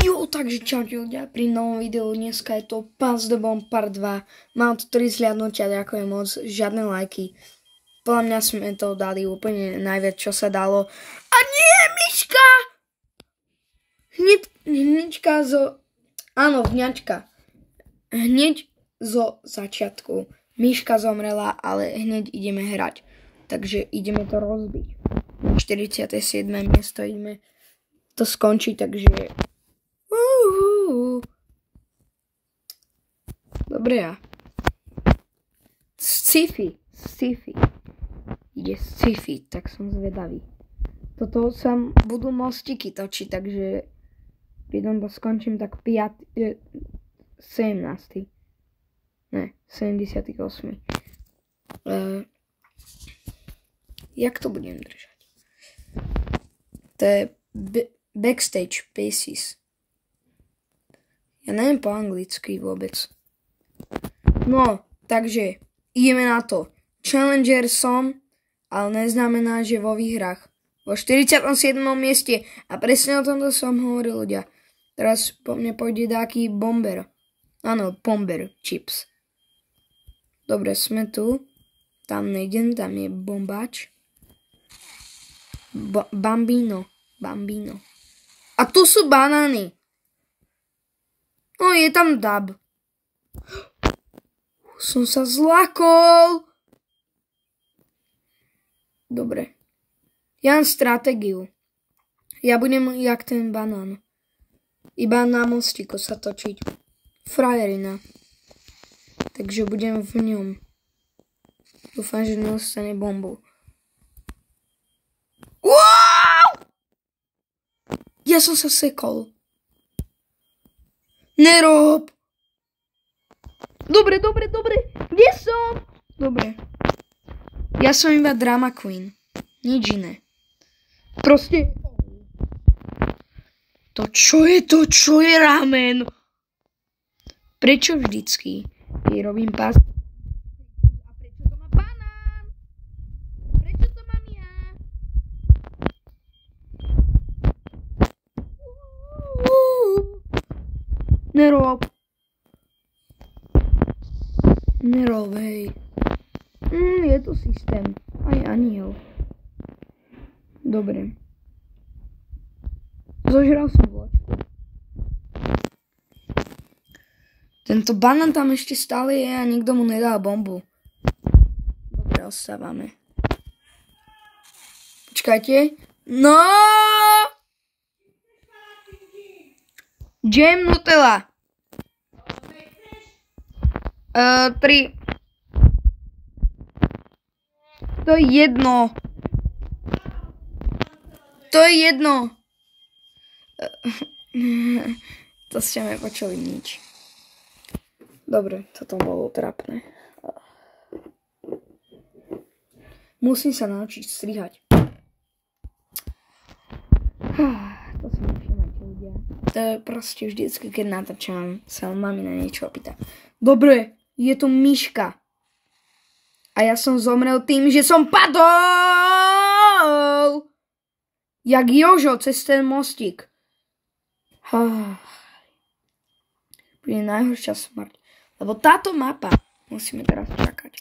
Jo, takže čaute ľudia, pri novom videu dneska je to Pass the Bomb part 2. Mám tu 3 zhliadnutia, ďakujem moc, žiadne lajky. Podľa mňa sme to dali úplne najviac, čo sa dalo. A nie, myška! Hneďka zo... Áno, vňačka. Hneď zo začiatku. Myška zomrela, ale hneď ideme hrať. Takže ideme to rozbiť. Na 47. miesto ideme to skončiť, takže... Dobre ja. Sci-fi. Ide sci-fi, tak som zvedavý. Toto sa budú mostiky točiť, takže pri tom to skončím tak 17. Ne, 78. Jak to budem držať? To je backstage pieces. Ja neviem po anglicky vôbec. No, takže ideme na to. Challenger som, ale neznamená, že vo výhrách. Vo 47. mieste. A presne o tomto som hovoril, ľudia. Teraz po mne pôjde taký bomber. Áno, bomber chips. Dobre, sme tu. Tam nejdem, tam je bombač. Bambino. A tu sú banány. No, je tam dab. Som sa zlakol. Dobre. Ja mám stratégiu. Ja budem jak ten banán. Iba na mostiku sa točiť. Frajerina. Takže budem v ňom. Dúfam, že nedostane bombu. Wow! Ja som sa sekol. Nerob! Dobre. Kde som? Dobre. Ja som iba drama queen. Nič iné. Proste... To čo je ramen? Prečo vždycky, keď robím pás... A prečo to má banán? Prečo to mám ja? Nerob, hej. Je to systém. Aj aniel. Dobre. Zožral som vlačku. Tento banán tam ešte stále je a nikto mu nedal bombu. Dobre, ostávame. Počkajte. No! Jam Nutella. 3. To je jedno. To ste nepočuli nič. Dobre, toto bolo trápne. Musím sa naučiť strihať. To si nevšimajte, ľudia. To je proste vždycky, keď natáčam, sa mami na niečo opýta. Dobre, je tu myška. A ja som zomrel tým, že som padol! Jak Jožo cez ten mostík. Bude najhoršia smrť. Lebo táto mapa musíme teraz čakať.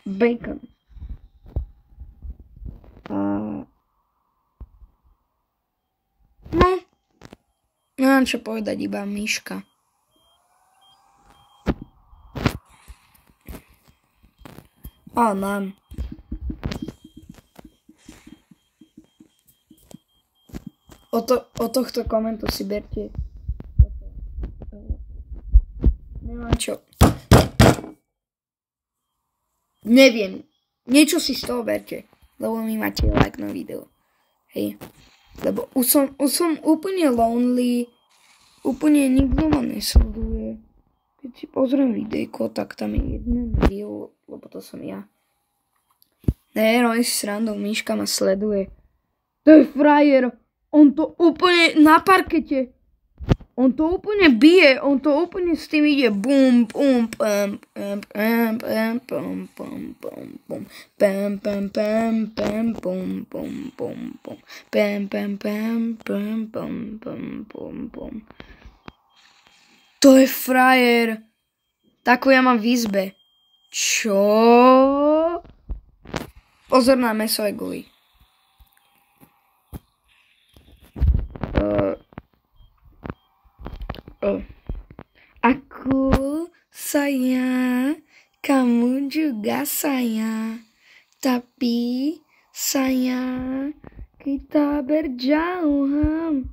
Bacon. No. Nemám čo povedať, iba myška. Mám. O tohto komentu si berte. Nemám čo. Neviem. Niečo si z toho berte. Lebo mi máte like na video. Hej. Lebo už som úplne lonely. Úplne nikto ma nesleduje. Keď si pozriem videjko, tak tam je jeden video, lebo to som ja. Ne, robím si srandu, myška ma sleduje. To je frajer. On to úplne na parkete. On to úplne bije, on to úplne s tým ide bum, bum, pam, pam, pam, pam, pam, pam, pam, pam, pam, pam, pam, pam, pum, pum, pum, pum, pam, pam, pam, pam, pam, pam, pum, pum. To je frajer. Takú ja mám v izbe. Čo? Pozor na mesové guly. Aku sayang kamu juga sayang, tapi sayang kita berjauhan.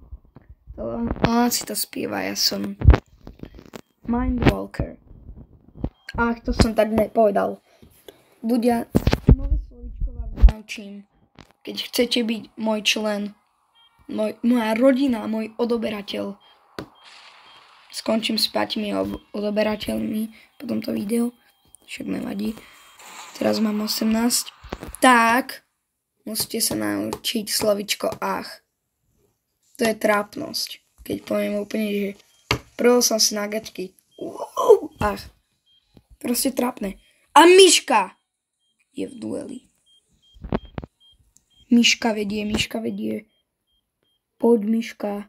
Ona si to spieva, ja som Mindwalker. Ach, to som tak nepovedal. Ľudia, nové slovíčko vás naučím. Keď chcete byť môj člen, moja rodina, môj odoberateľ. Skončím s 5 odoberateľmi po tomto videu. Však nevadí. Teraz mám 18. Tak, musíte sa naučiť slovičko ach. To je trápnosť. Keď poviem úplne, že prvel som si na gačky. Ach. Proste trápne. A Miška je v dueli. Miška vedie. Poď, Miška.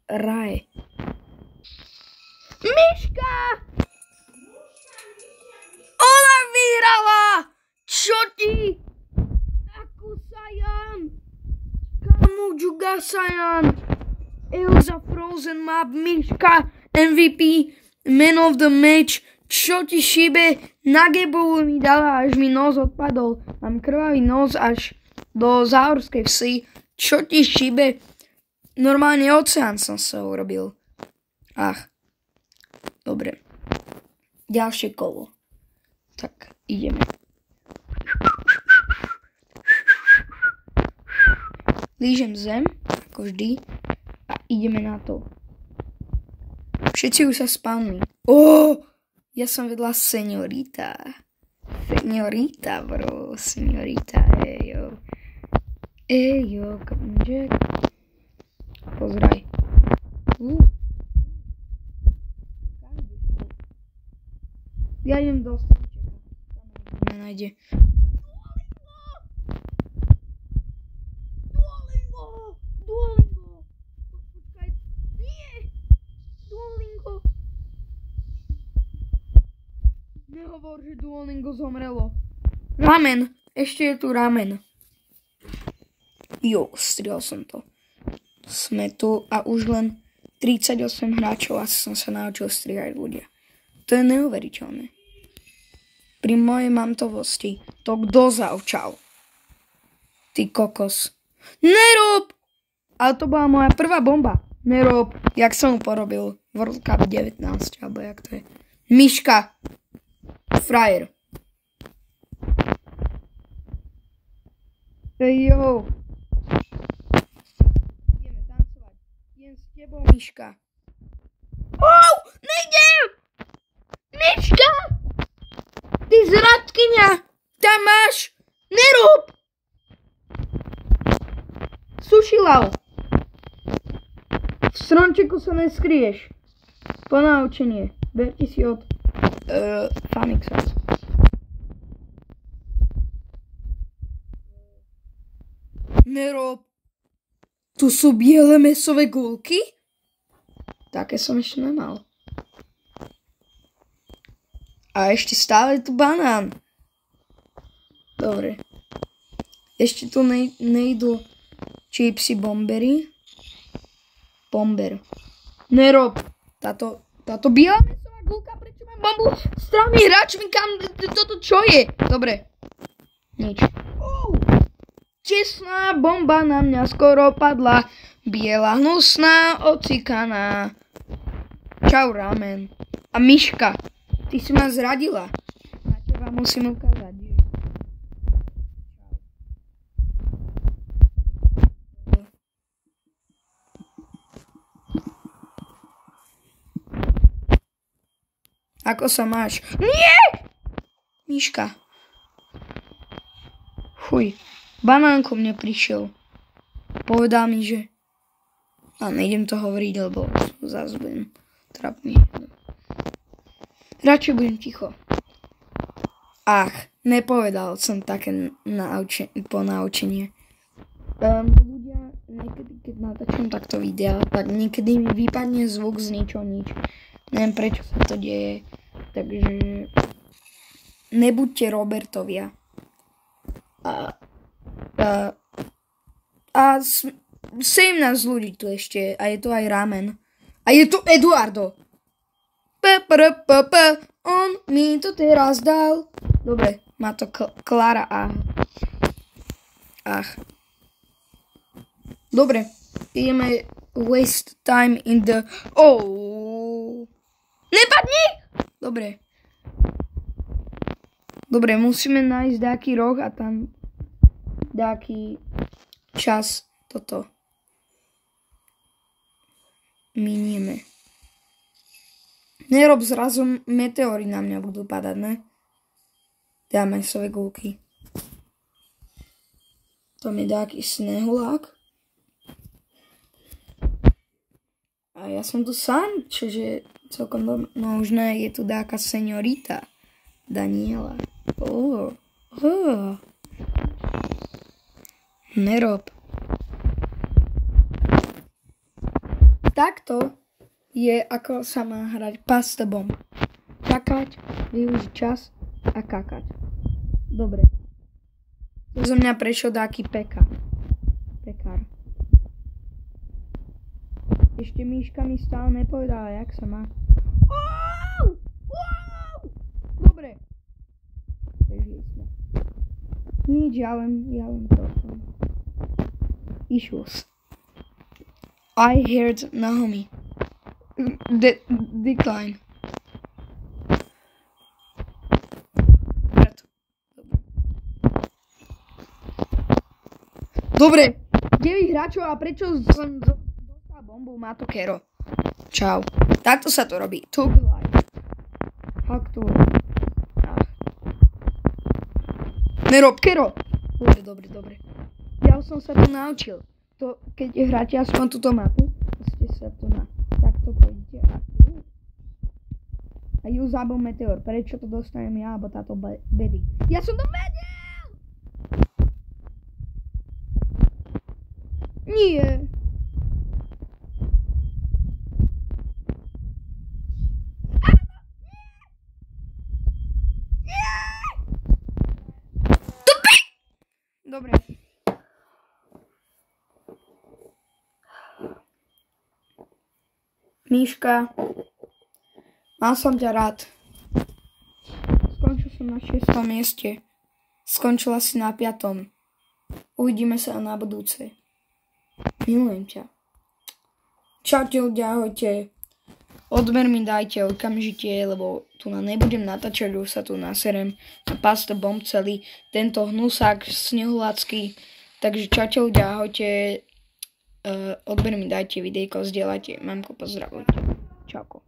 Raje. Miška! Ona vyhrala! Čo ti? Aku sayang. Kamu juga sayang. Elza Frozen Map, Miška, MVP, Man of the Match. Čo ti šíbe? Na Gabolu mi dala, až mi nos odpadol. Mám krvavý nos až do Záhorskej vsi. Čo ti šíbe? Normálne oceán som sa urobil. Ach. Dobre. Ďalšie kolo. Tak, ideme. Lížem zem, ako vždy. A ideme na to. Všetci už sa spavnú. Ja som vedľa seniorita. Seniorita, bro. Seniorita, ejo. Ejo, Jack. Pozraj. Ja idem do stavčeka. Tam ma nájde. Duolingo. Počkaj. Nie. Duolingo. Nehovor, že Duolingo zomrelo. Ramen. Ešte je tu ramen. Jo, strihol som to. Sme tu a už len 38 hráčov a som sa naučil strihať ľudia. To je neuveriteľné. Pri mojej mamtovosti to kto zavčal? Ty kokos. Nerob! Ale to bola moja prvá bomba. Nerob. Jak som mu porobil World Cup 19, alebo jak to je. Miška. Frajer. Jo. Ideme tancovať. Idem s tebou, Miška. Nejdem! Miška! Ty zradkyňa! Tam máš! Nerob! Sušilav! V stromčeku sa neskryješ. Ponaučenie. Berte si od Famixa. Nerob! Tu sú biele mesové gulky? Také som ešte nemal. A ešte stále tu banán. Dobre. Ešte tu nejdu čipsy bombery. Bomber. Nerob. Táto biela mesová gulka, prečo mám bombu s 3 hráčmi, kam toto čo je? Dobre. Nič. Čestná bomba na mňa skoro padla. Biela hnusná, ocikaná. Čau, ramen. A Miška. Ty si ma zradila. Na teba musím ukázať. Ako sa máš? Nie! Miška. Fuj. Banán ko mne prišiel. Povedal mi, že A nejdem to hovoriť, lebo zase budem trapný. Radšej budem ticho. Ach, nepovedal som také ponaučenie. Ľudia, niekedy, keď natáčam takto videa, tak niekedy mi vypadne zvuk z ničoho nič. Neviem, prečo sa to deje. Takže nebuďte Robertovia. A 17 ľudí tu ešte. A je tu aj Ramen. A je tu Eduardo. On mi to teraz dal. Dobre, má to Klara a... Ach. Dobre, ideme waste time in the... Oh. Nepadni! Dobre. Dobre, musíme nájsť nejaký roh a tam nejaký čas toto minieme. Nerob zrazu meteóry na mňa budú padať, ne? Dáme svoje gulky. Tam je nejaký snehulák. A ja som tu sám, čože celkom možné je tu nejaká seniorita. Daniela. Nerob. Takto je, ako sa má hrať Pass the Bomb. Čakať, využiť čas a kakať. Dobre. Zo mňa prešiel taký pekár. Ešte Míška mi stále nepovedala, jak sa má. Dobre. Prežili sme. Nič, ja len toto. Issues. I heard Naomi. Decline. Dobre. 9 hráčov a prečo som dostal bombu? Má to Kero. Čau. Takto sa to robí. Tug life. Hack to. Nerob Kero. Dobre. Ja som sa to naučil. To, keď hráte aspoň túto mapu, ste sa to takto pôjdete a ju zabol meteor. Prečo to dostanem ja, alebo táto Betty? Ja som to vedel! Nie. Dobre. Míška, mal som ťa rád. Skončil som na 6. mieste. Skončila si na 5. Uvidíme sa na budúce. Milujem ťa. Čaute ľudia, ahojte. Odber mi dajte okamžite, lebo tu nebudem natáčať, už sa tu naserem na Pass the Bomb celý tento hnusák snehulácky. Takže čaute ľudia, ahojte. Odber mi dajte videjko, zdieľajte, mamko pozdravujte. Čauko.